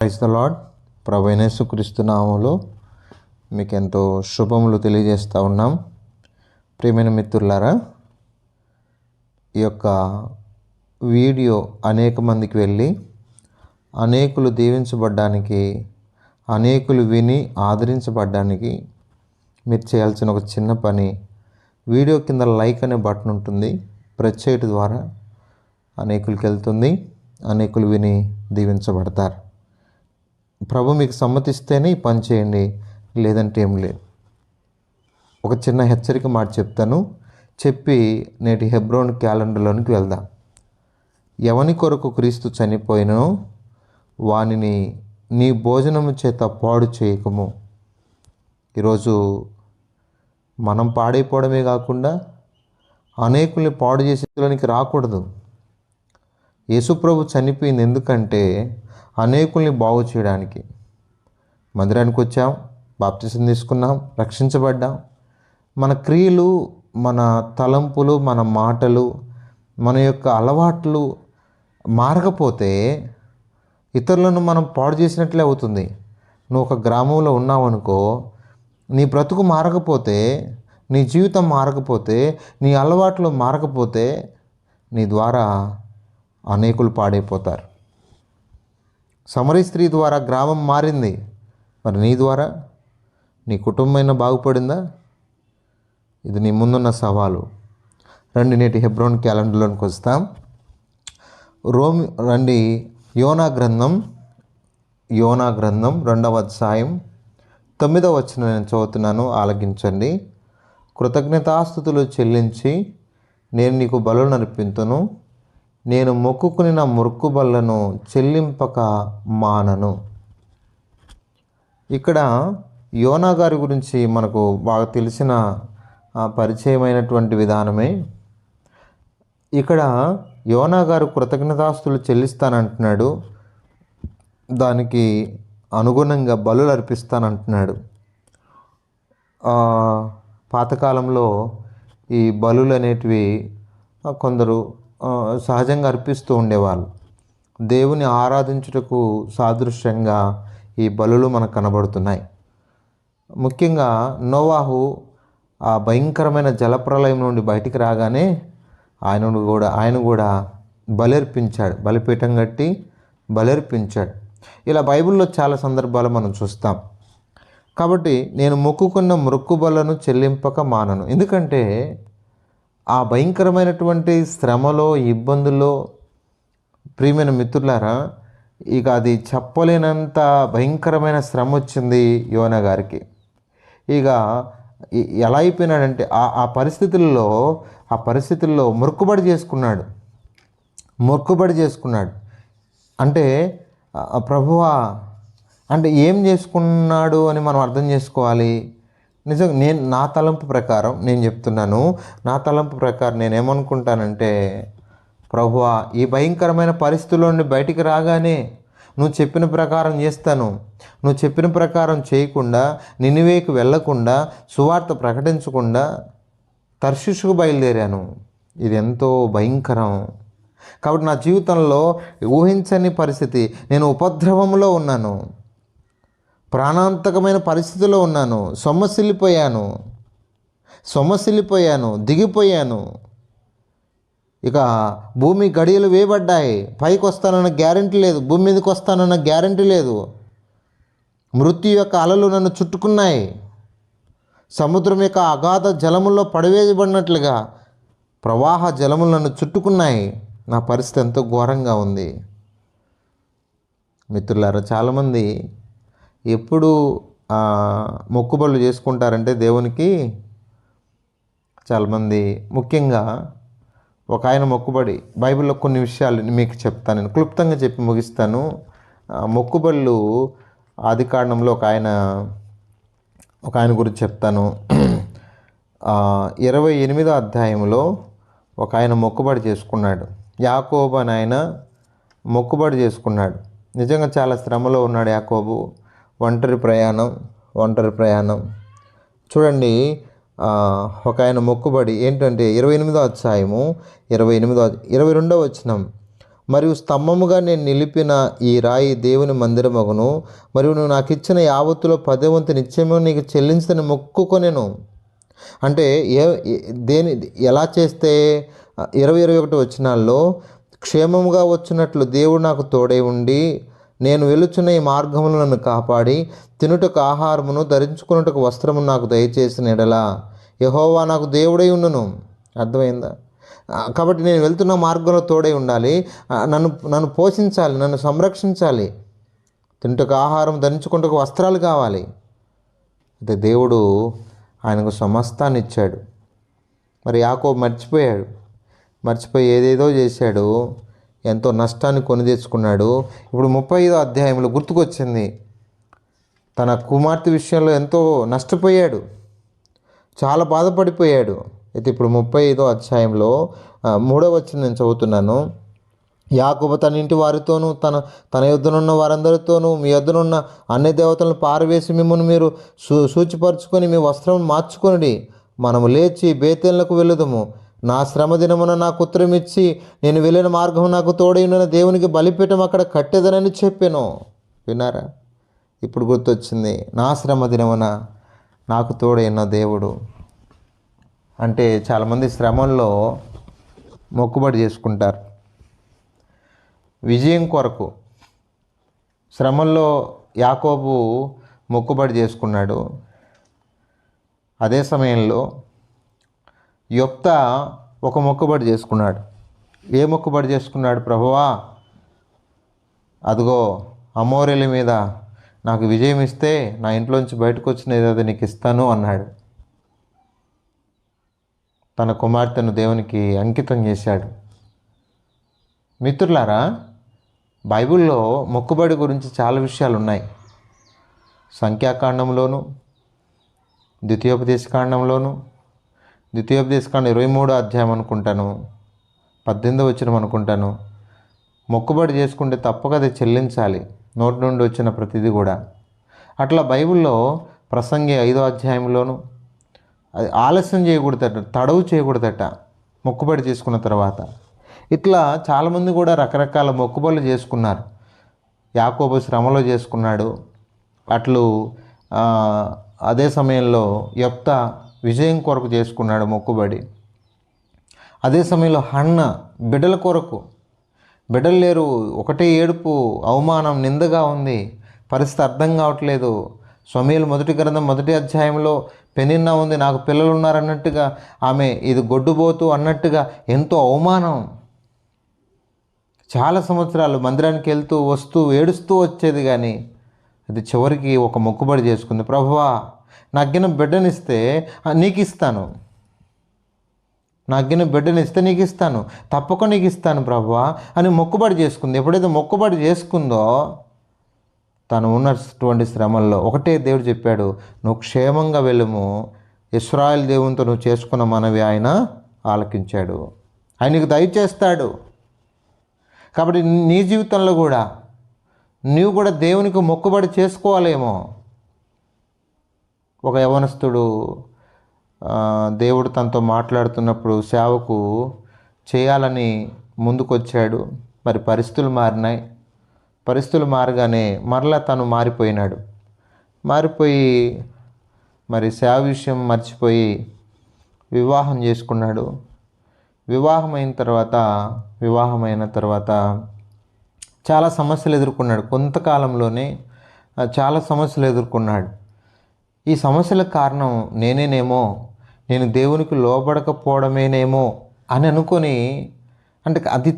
Praise the lord. ప్రభువైన యేసుక్రీస్తు నామములో మీకు ఎంతో శుభములు తెలియజేస్తూ ఉన్నాం. ప్రియమైన మిత్రులారా, ఈ యొక్క వీడియో అనేక మందికి వెళ్ళి అనేకులు దీవించబడ్డానికి, అనేకులు విని ఆదరించబడ్డానికి మీరు చేయాల్సిన ఒక చిన్న పని, వీడియో కింద లైక్ అనే బటన్ ఉంటుంది. ప్రెస్ చేయడం ద్వారా అనేకులకి వెళ్తుంది, అనేకులు విని దీవించబడతారు. ప్రభు మీకు సమ్మతిస్తేనే ఈ పని చేయండి, లేదంటే ఏం లేదు. ఒక చిన్న హెచ్చరిక మాట చెప్తాను, చెప్పి నేటి హెబ్రోన్ క్యాలెండర్లోనికి వెళ్దాం. ఎవని కొరకు క్రీస్తు చనిపోయినో వానిని నీ భోజనము చేత పాడు చేయకము. ఈరోజు మనం పాడైపోవడమే కాకుండా అనేకుల్ని పాడు చేసేలోనికి రాకూడదు. యేసుప్రభు చనిపోయింది ఎందుకంటే అనేకుల్ని బాగు చేయడానికి. మందిరానికి వచ్చాం, బాప్తిసం తీసుకున్నాం, రక్షించబడ్డాం. మన క్రియలు, మన తలంపులు, మన మాటలు, మన యొక్క అలవాట్లు మారకపోతే ఇతరులను మనం పాడు చేసినట్లే అవుతుంది. నువ్వు ఒక గ్రామంలో ఉన్నావనుకో, నీ బ్రతుకు మారకపోతే, నీ జీవితం మారకపోతే, నీ అలవాట్లు మారకపోతే నీ ద్వారా అనేకులు పాడైపోతారు. సమరీ స్త్రీ ద్వారా గ్రామం మారింది, మరి నీ ద్వారా నీ కుటుంబమైనా బాగుపడిందా? ఇది నీ ముందున్న సవాలు. రండి నేటి హెబ్రోన్ క్యాలెండర్లోనికి వస్తాం. యోనా గ్రంథం 2వ అధ్యాయం 9వ వచనం నేను చదువుతున్నాను, ఆలకించండి. కృతజ్ఞతాస్తుతులు చెల్లించి నేను నీకు బలులను అర్పింతును, నేను మొక్కుకుని నా మొక్కు బళ్లను చెల్లింపక మానను. ఇక్కడ యోనా గారి గురించి మనకు బాగా తెలిసిన పరిచయమైనటువంటి విధానమే. ఇక్కడ యోనా గారు కృతజ్ఞతాస్తులు చెల్లిస్తానంటున్నాడు, దానికి అనుగుణంగా బలులు అర్పిస్తానంటున్నాడు. పాతకాలంలో ఈ బలులు అనేటివి కొందరు సహజంగా అర్పిస్తూ ఉండేవాళ్ళు. దేవుని ఆరాధించుటకు సాదృశ్యంగా ఈ బలులు మనకు కనబడుతున్నాయి. ముఖ్యంగా నోవాహు ఆ భయంకరమైన జలప్రలయం నుండి బయటికి రాగానే ఆయన కూడా బలర్పించాడు, బలిపీఠం కట్టి బలర్పించాడు. ఇలా బైబిల్లో చాలా సందర్భాలు మనం చూస్తాం. కాబట్టి నేను మొక్కుకున్న మొక్కుబలను చెల్లింపక మానను. ఎందుకంటే ఆ భయంకరమైనటువంటి శ్రమలో, ఇబ్బందుల్లో, ప్రియమైన మిత్రులారా, ఇక అది చెప్పలేనంత భయంకరమైన శ్రమ వచ్చింది యోనా గారికి. ఇక ఎలా అయిపోయినాడంటే ఆ పరిస్థితుల్లో మొక్కుబడి చేసుకున్నాడు. అంటే ప్రభువా అంటే ఏం చేసుకున్నాడు అని మనం అర్థం చేసుకోవాలి. నిజంగా నా తలంపు ప్రకారం నేను చెప్తున్నాను. నా తలంపు ప్రకారం నేనేమనుకుంటానంటే, ప్రభువా ఈ భయంకరమైన పరిస్థితుల్లో నుండి బయటికి రాగానే నువ్వు చెప్పిన ప్రకారం చేస్తాను, నువ్వు చెప్పిన ప్రకారం చేయకుండా, నినివేకు వెళ్ళకుండా, సువార్త ప్రకటించకుండా తర్షీషుకు బయలుదేరాను. ఇది ఎంతో భయంకరం. కాబట్టి నా జీవితంలో ఊహించని పరిస్థితి, నేను ఉపద్రవంలో ఉన్నాను, ప్రాణాంతకమైన పరిస్థితిలో ఉన్నాను, సొమ్మసిల్లిపోయాను, దిగిపోయాను. ఇక భూమి గడియలు వేయబడ్డాయి. పైకి వస్తానన్న గ్యారెంటీ లేదు, భూమి మీదకి వస్తానన్న గ్యారెంటీ లేదు. మృత్యు యొక్క అలలు నన్ను చుట్టుకున్నాయి. సముద్రం యొక్క అగాధ జలముల్లో పడవేయబడినట్లుగా ప్రవాహ జలములు నన్ను చుట్టుకున్నాయి. నా పరిస్థితి ఎంతో ఘోరంగా ఉంది. మిత్రులారా, చాలామంది ఎప్పుడు మొక్కుబళ్ళు చేసుకుంటారంటే దేవునికి, చాలామంది ముఖ్యంగా ఒక ఆయన మొక్కుబడి, బైబిల్లో కొన్ని విషయాలు మీకు చెప్తాను, నేను క్లుప్తంగా చెప్పి ముగిస్తాను. మొక్కుబళ్ళు ఆదికాండంలో ఒక ఆయన గురించి చెప్తాను. 28వ అధ్యాయంలో ఒక ఆయన మొక్కుబడి చేసుకున్నాడు. యాకోబు అని ఆయన మొక్కుబడి చేసుకున్నాడు. నిజంగా చాలా శ్రమలో ఉన్నాడు యాకోబు. ఒంటరి ప్రయాణం చూడండి. ఒక ఆయన మొక్కుబడి ఏంటంటే 28వ అధ్యాయము 22వ వచనం, మరియు స్తంభముగా నేను నిలిపిన ఈ రాయి దేవుని మందిరమగును. మరియు నువ్వు నాకు ఇచ్చిన యావత్తులో 10వ నిత్యము నీకు చెల్లించని మొక్కుకొనెను. అంటే దేని ఎలా చేస్తే 20-21 వచనాల్లో క్షేమముగా వచ్చినట్లు దేవుడు నాకు తోడై ఉండి నేను వెలుచున్న ఈ మార్గమును నన్ను కాపాడి తినుటకు ఆహారమును ధరించుకున్నటకు వస్త్రమును నాకు దయచేసిన ఎడలా యెహోవా నాకు దేవుడై ఉండును. అర్థమైందా? కాబట్టి నేను వెళ్తున్న మార్గంలో తోడై ఉండాలి, నన్ను పోషించాలి, నన్ను సంరక్షించాలి, తింటకు ఆహారం ధరించుకుంటకు వస్త్రాలు కావాలి. అయితే దేవుడు ఆయనకు సమస్తాన్ని ఇచ్చాడు. మరి యాకోబు మర్చిపోయి ఏదేదో చేశాడు, ఎంతో నష్టాన్ని కొని తెచ్చుకున్నాడు. ఇప్పుడు 35వ అధ్యాయంలో గుర్తుకొచ్చింది, తన కుమార్తె విషయంలో ఎంతో నష్టపోయాడు, చాలా బాధపడిపోయాడు. అయితే ఇప్పుడు 35వ అధ్యాయంలో 3వ వచనం నేను చదువుతున్నాను. యాకోబు తన ఇంటి వారితోనూ తన యొద్దనున్న వారందరితోనూ మీ యొద్దనున్న అన్ని దేవతలను పారవేసి మిమ్మల్ని మీరు సూచిపరుచుకొని మీ వస్త్రం మార్చుకొనిడి. మనము లేచి బేతేలకు వెళ్ళుదము. నా శ్రమ దినమున నాకు ఉత్తరం ఇచ్చి నేను వెళ్ళిన మార్గం నాకు తోడైన దేవునికి బలిపీఠం అక్కడ కట్టేదనని చెప్పాను. విన్నారా? ఇప్పుడు గుర్తొచ్చింది, నా శ్రమ దినమున నాకు తోడైన దేవుడు. అంటే చాలామంది శ్రమంలో మొక్కుబడి చేసుకుంటారు విజయం కొరకు. శ్రమంలో యాకోబు మొక్కుబడి చేసుకున్నాడు. అదే సమయంలో యొప్తా ఒక మొక్కుబడి చేసుకున్నాడు. ఏ మొక్కుబడి చేసుకున్నాడు? ప్రభువా, అదిగో అమోరేల మీద నాకు విజయం ఇస్తే నా ఇంట్లోంచి బయటకు వచ్చిన ఏదో నీకు ఇస్తాను అన్నాడు. తన కుమార్తెను దేవునికి అంకితం చేశాడు. మిత్రులారా, బైబిల్లో మొక్కుబడి గురించి చాలా విషయాలు ఉన్నాయి. సంఖ్యాకాండంలోను, ద్వితీయోపదేశకాండంలోను, ద్వితీయోపదేశకాండం 23వ అధ్యాయం అనుకుంటాను, 18వ వచనం అనుకుంటాను. మొక్కుబడి చేసుకుంటే తప్పక అది చెల్లించాలి, నోటి నుండి వచ్చిన ప్రతిదీ కూడా. అట్లా బైబిల్లో ప్రసంగి 5వ అధ్యాయంలోను అది ఆలస్యం చేయకూడదట, తడవు చేయకూడదట మొక్కుబడి చేసుకున్న తర్వాత. ఇట్లా చాలామంది కూడా రకరకాల మొక్కుబడులు చేసుకున్నారు. యాకోబు శ్రమలో చేసుకున్నాడు అట్లు. అదే సమయంలో యొప్తా విజయం కొరకు చేసుకున్నాడు మొక్కుబడి. అదే సమయంలో హన్న బిడ్డల కొరకు, బిడ్డలు లేరు, ఒకటే ఏడుపు, అవమానం, నిందగా ఉంది, పరిస్థితి అర్థం కావట్లేదు. సమూయేలు 1వ గ్రంథం 1వ అధ్యాయంలో పెనిన్నా ఉంది, నాకు పిల్లలు ఉన్నారన్నట్టుగా, ఆమె ఇది గొడ్డుబోతు అన్నట్టుగా ఎంతో అవమానం. చాలా సంవత్సరాలు మందిరానికి వెళ్తూ వస్తూ ఏడుస్తూ వచ్చేది, కానీ అది చివరికి ఒక మొక్కుబడి చేసుకుంది. ప్రభువా, నాకిన బిడ్డనిస్తే నీకు ఇస్తాను, నాకిన బిడ్డనిస్తే నీకు ఇస్తాను, తప్పకుండా నీకు ఇస్తాను ప్రభువా అని మొక్కుబడి చేసుకుంది. ఎప్పుడైతే మొక్కుబడి చేసుకుందో తను ఉన్నటువంటి శ్రమల్లో ఒకటే దేవుడు చెప్పాడు, నువ్వు క్షేమంగా వెళ్ళము, ఇశ్రాయేలు దేవునితో నువ్వు చేసుకున్న మనవి ఆయన ఆలకించాడు, ఆయన నీకు దయచేస్తాడు. కాబట్టి నీ జీవితంలో కూడా నీవు కూడా దేవునికి మొక్కుబడి చేసుకోవాలేమో. ఒక యవనస్తుడు దేవుడు తనతో మాట్లాడుతున్నప్పుడు సేవకు చేయాలని ముందుకొచ్చాడు. మరి పరిస్థితులు మారినాయి. పరిస్థితులు మారగానే మరలా తను మారిపోయి మరి సేవ విషయం మర్చిపోయి వివాహం చేసుకున్నాడు. వివాహమైన తర్వాత చాలా సమస్యలు ఎదుర్కొన్నాడు. కొంతకాలంలోనే చాలా సమస్యలు ఎదుర్కొన్నాడు. ఈ సమస్యలకు కారణం నేనేనేమో, నేను దేవునికి లోబడకపోవడమేనేమో అని అనుకొని, అంటే అది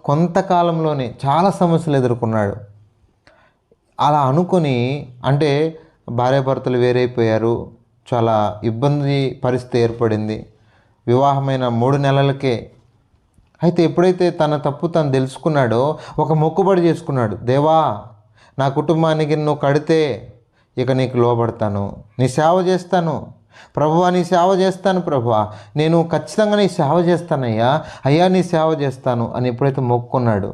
కొంతకాలంలోనే చాలా సమస్యలు ఎదుర్కొన్నాడు. అలా అనుకొని, అంటే భార్యాభర్తలు వేరైపోయారు, చాలా ఇబ్బంది పరిస్థితి ఏర్పడింది వివాహమైన 3 నెలలకే. అయితే ఎప్పుడైతే తన తప్పు తను తెలుసుకున్నాడో ఒక మొక్కుబడి చేసుకున్నాడు. దేవా, నా కుటుంబానికి నువ్వు కడితే ఇక నీకు లోబడతాను, నీ సేవ చేస్తాను ప్రభువా, నీ సేవ చేస్తాను ప్రభువా, నేను ఖచ్చితంగా నీ సేవ చేస్తానయ్యా, అయ్యా నీ సేవ చేస్తాను అని ఎప్పుడైతే మొక్కుకున్నాడు.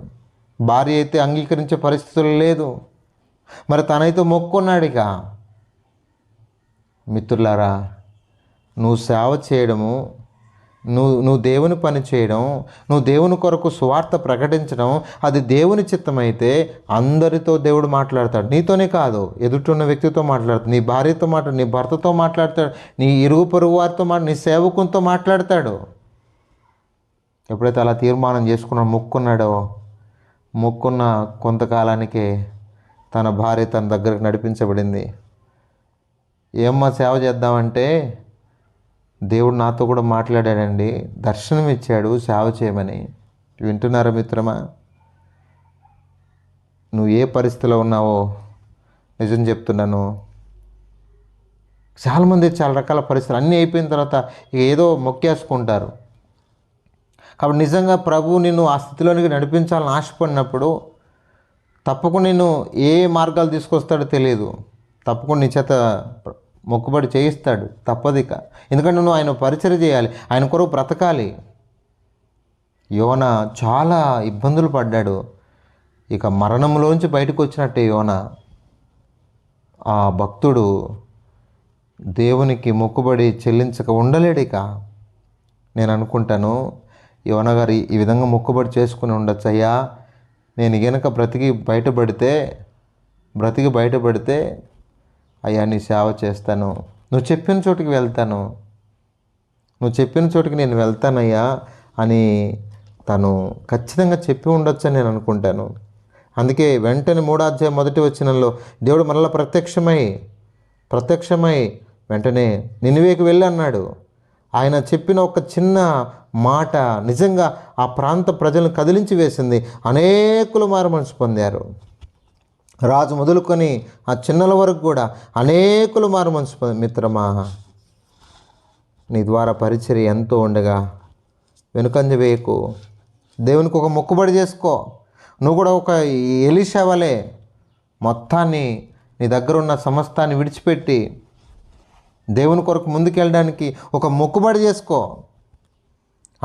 భార్య అయితే అంగీకరించే పరిస్థితులు లేదు, మరి తనైతే మొక్కుకున్నాడు. ఇక మిత్రులారా, నువ్వు సేవ చేయడము నువ్వు దేవుని పని చేయడం, నువ్వు దేవుని కొరకు సువార్త ప్రకటించడం, అది దేవుని చిత్తమైతే అందరితో దేవుడు మాట్లాడతాడు. నీతోనే కాదు, ఎదుటిన్న వ్యక్తితో మాట్లాడతాడు, నీ భార్యతో మాట్లాడు, నీ భర్తతో మాట్లాడతాడు, నీ ఇరుగు పొరుగు వారితో నీ సేవకునితో మాట్లాడతాడు. ఎప్పుడైతే అలా తీర్మానం చేసుకున్నాడో, మొక్కున్న కొంతకాలానికే తన భార్య తన దగ్గరకు నడిపించబడింది. ఏమ్మా సేవ చేద్దామంటే, దేవుడు నాతో కూడా మాట్లాడాడండి, దర్శనం ఇచ్చాడు సేవ చేయమని. వింటున్నారా మిత్రమా? నువ్వు ఏ పరిస్థితిలో ఉన్నావో నిజం చెప్తున్నాను. చాలామంది చాలా రకాల పరిస్థితులు అన్నీ అయిపోయిన తర్వాత ఏదో మొక్కేసుకుంటారు. కాబట్టి నిజంగా ప్రభువు నిన్ను ఆ స్థితిలోనికి నడిపించాలని ఆశపడినప్పుడు తప్పకుండా నిన్ను ఏ మార్గాలు తీసుకొస్తాడో తెలియదు, తప్పకుండా నీ చేత మొక్కుబడి చేయిస్తాడు, తప్పదిక. ఎందుకంటే నువ్వు ఆయన పరిచర్య చేయాలి, ఆయన కొరకు బ్రతకాలి. యోనా చాలా ఇబ్బందులు పడ్డాడు. ఇక మరణంలోంచి బయటకు వచ్చినట్టే యోనా. ఆ భక్తుడు దేవునికి మొక్కుబడి చెల్లించక ఉండలేడు. ఇక నేను అనుకుంటాను, యోనా గారు ఈ విధంగా మొక్కుబడి చేసుకుని ఉండొచ్చు. అయ్యా, నేను గనక బ్రతికి బయటపడితే అయ్యా నీ సేవ చేస్తాను, నువ్వు చెప్పిన చోటుకి వెళ్తాను, నేను వెళ్తానయ్యా అని తను ఖచ్చితంగా చెప్పి ఉండొచ్చు అని నేను అనుకుంటాను. అందుకే వెంటనే 3వ అధ్యాయం 1వ వచనంలో దేవుడు మనలో ప్రత్యక్షమై వెంటనే నినివేకి వెళ్ళి అన్నాడు. ఆయన చెప్పిన ఒక చిన్న మాట నిజంగా ఆ ప్రాంత ప్రజలను కదిలించి వేసింది. అనేకులు మారుమనసు పొందారు. రాజు మొదలుకొని ఆ చిన్నల వరకు కూడా అనేకులు మారుమనసు పొందారు. మిత్రమా, నీ ద్వారా పరిచర్య ఎంతో ఉండగా వెనుకంజ వేయకు. దేవునికి ఒక మొక్కుబడి చేసుకో. నువ్వు కూడా ఒక ఎలీషా వలె మొత్తాన్ని, నీ దగ్గర ఉన్న సమస్తాన్ని విడిచిపెట్టి దేవుని కొరకు ముందుకెళ్ళడానికి ఒక మొక్కుబడి చేసుకో.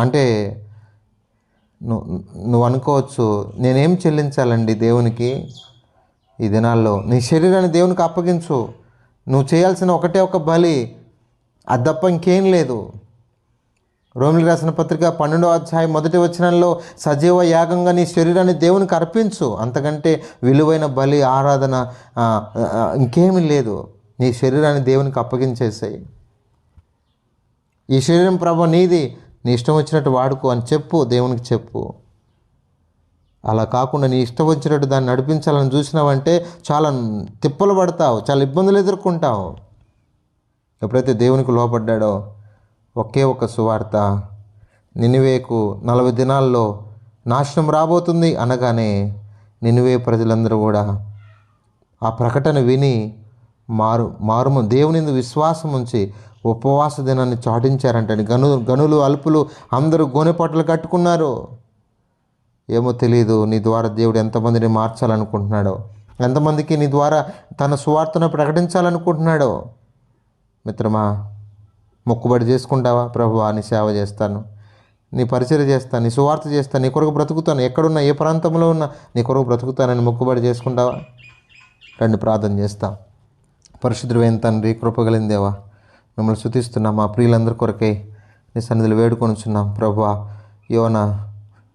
అంటే నువ్వు అనుకోవచ్చు, నేనేం చెల్లించాలండి దేవునికి? ఈ దినాల్లో నీ శరీరాన్ని దేవునికి అప్పగించు. నువ్వు చేయాల్సిన ఒకటే ఒక బలి, అది తప్ప ఇంకేం లేదు. రోమిలికి రాసిన పత్రిక 12వ అధ్యాయం 1వ వచనంలో సజీవ యాగంగా నీ శరీరాన్ని దేవునికి అర్పించు. అంతకంటే విలువైన బలి, ఆరాధన ఇంకేమీ లేదు. నీ శరీరాన్ని దేవునికి అప్పగించేసాయి. ఈ శరీరం ప్రభు నీది, నీ ఇష్టం వచ్చినట్టు వాడుకో అని చెప్పు, దేవునికి చెప్పు. అలా కాకుండా నీ ఇష్టం వచ్చినట్టు దాన్ని నడిపించాలని చూసినావంటే చాలా తిప్పలు పడతావు, చాలా ఇబ్బందులు ఎదుర్కొంటావు. ఎప్పుడైతే దేవునికి లోపడ్డాడో ఒకే ఒక సువార్త, నినివేకు 40 దినాల్లో నాశనం రాబోతుంది అనగానే నినివే ప్రజలందరూ కూడా ఆ ప్రకటన విని దేవుని విశ్వాసం ఉంచి ఉపవాస దినాన్ని చాటించారంటండి. గనులు అల్పులు అందరూ గోనెపట్టలు కట్టుకున్నారు. ఏమో తెలియదు నీ ద్వారా దేవుడు ఎంతమందిని మార్చాలనుకుంటున్నాడో, ఎంతమందికి నీ ద్వారా తన సువార్తను ప్రకటించాలనుకుంటున్నాడో. మిత్రమా, మొక్కుబడి చేసుకుంటావా? ప్రభువా, నీ సేవ చేస్తాను, నీ పరిచర్య చేస్తాను, నీ సువార్త చేస్తాను, నీ కొరకు బ్రతుకుతాను, ఎక్కడున్నా ఏ ప్రాంతంలో ఉన్నా నీ కొరకు బ్రతుకుతానని మొక్కుబడి చేసుకుంటావా? రండి ప్రార్థన చేస్తాం. పరిశుద్ధుడైన తండ్రి, కృపగలిగిన దేవా, మిమ్మల్ని స్తుతిస్తున్నాం. మా ప్రియులందరి కొరకై నీ సన్నిధిలో వేడుకొనుచున్నాం. ప్రభువా, యోనా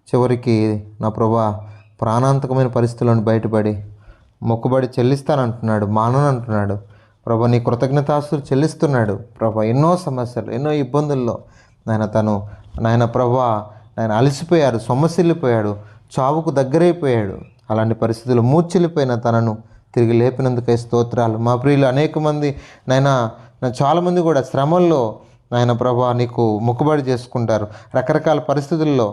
చివరికి నా ప్రభువా ప్రాణాంతకమైన పరిస్థితులను బయటపడి మొక్కుబడి చెల్లిస్తానంటున్నాడు, మాననంటున్నాడు. ప్రభా, నీ కృతజ్ఞతాస్తులు చెల్లిస్తున్నాడు. ప్రభా, ఎన్నో సమస్యలు, ఎన్నో ఇబ్బందుల్లో నాయన ప్రభా అలసిపోయాడు, సొమ్మసిల్లిపోయాడు, చావుకు దగ్గరైపోయాడు. అలాంటి పరిస్థితులు మూర్చిల్లిపోయిన తనను తిరిగి లేపినందుకై స్తోత్రాలు. మా ప్రియులు అనేక మంది చాలామంది కూడా శ్రమల్లో నాయన ప్రభా నీకు మొక్కుబడి చేసుకుంటారు. రకరకాల పరిస్థితుల్లో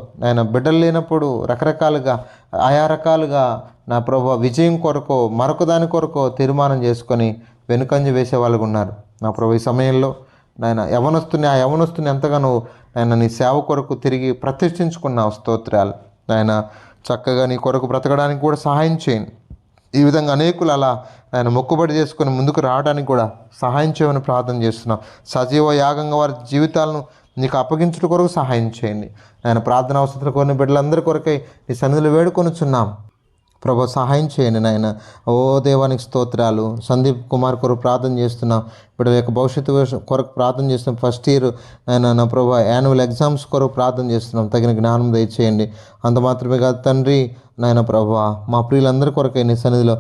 బిడ్డలు లేనప్పుడు రకరకాలుగా ఆయా రకాలుగా నా ప్రభా విజయం కొరకో మరొక దాని కొరకో తీర్మానం చేసుకొని వెనుకంజ వేసే వాళ్ళు ఉన్నారు. నా ప్రభు ఈ సమయంలో ఆ యవనస్తుని ఎంతగానో నీ సేవ కొరకు తిరిగి ప్రతిష్ఠించుకున్నావు. స్తోత్రాలు. చక్కగా నీ కొరకు బ్రతకడానికి కూడా సహాయం చేయండి. ఈ విధంగా అనేకులు అలా మొక్కుబడి చేసుకొని ముందుకు రావడానికి కూడా సహాయం చేయమని ప్రార్థన చేస్తున్నాం. సజీవ యాగంగా వారి జీవితాలను నీకు అప్పగించడం కొరకు సహాయం చేయండి. ప్రార్థన అవసరం కొన్ని బిడ్డలందరి కొరకై నీ సన్నిధిలో వేడుకొనుచున్నాం. ప్రభు సహాయం చేయండి నాయన. ఓ దేవానికి స్తోత్రాలు. సందీప్ కుమార్ కొరకు ప్రార్థన చేస్తున్నాం. ఇప్పుడు యొక్క భవిష్యత్తు కొరకు ప్రార్థన చేస్తున్నాం. ఫస్ట్ ఇయర్ ఆయన నా ప్రభు యాన్యువల్ ఎగ్జామ్స్ కొరకు ప్రార్థన చేస్తున్నాం. తగిన జ్ఞానం దయచేయండి. అంత మాత్రమే కాదు తండ్రి, నాయన ప్రభు మా ప్రియులందరి కొరకు నీ సన్నిధిలో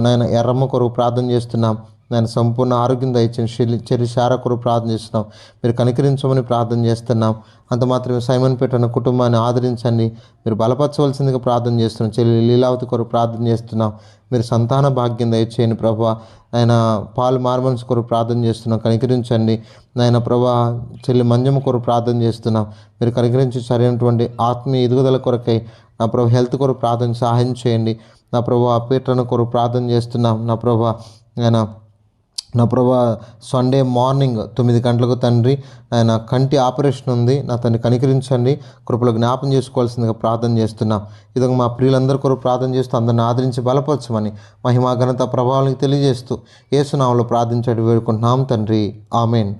నాయన ఎర్రమ్మ కొరకు ప్రార్థన చేస్తున్నాం. నేను సంపూర్ణ ఆరోగ్యం దయచేయండి. చెరి కొరకు ప్రార్థన చేస్తున్నాం. మీరు కనికరించమని ప్రార్థన చేస్తున్నాం. అంత మాత్రమే సైమన్ పెట్టిన కుటుంబాన్ని ఆదరించండి. మీరు బలపరచవలసిందిగా ప్రార్థన చేస్తున్నాం. చెల్లి లీలావతి కొరకు ప్రార్థన చేస్తున్నాం. మీరు సంతాన భాగ్యం దయచేయండి ప్రభా. ఆయన పాలు మార్మన్స్ కొరకు ప్రార్థన చేస్తున్నాం. కనికరించండి నాయన ప్రభా. చెల్లి మంజమ్మ కొరకు ప్రార్థన చేస్తున్నాం. మీరు కనికరించి సరైనటువంటి ఆత్మీయ ఎదుగుదల కొరకై నా ప్రభు హెల్త్ కొరకు ప్రార్థన సహాయం చేయండి. నా ప్రభు పీటన కొరకు ప్రార్థన చేస్తున్నాం. నా ప్రభా ఆయన నా ప్రభా సండే మార్నింగ్ 9 గంటలకు తండ్రి ఆయన కంటి ఆపరేషన్ ఉంది. నా తండ్రి కనికరించండి. కృపలో జ్ఞాపం చేసుకోవాల్సిందిగా ప్రార్థన చేస్తున్నాం. ఇదిగో మా ప్రియులందరి కొరకు ప్రార్థన చేస్తూ అందరిని ఆదరించి బలపరచమని మహిమా ఘనత ప్రభావానికి తెలియజేస్తూ యేసు నామములో ప్రార్థించడం వేడుకుంటున్నాం తండ్రి. ఆమెన్.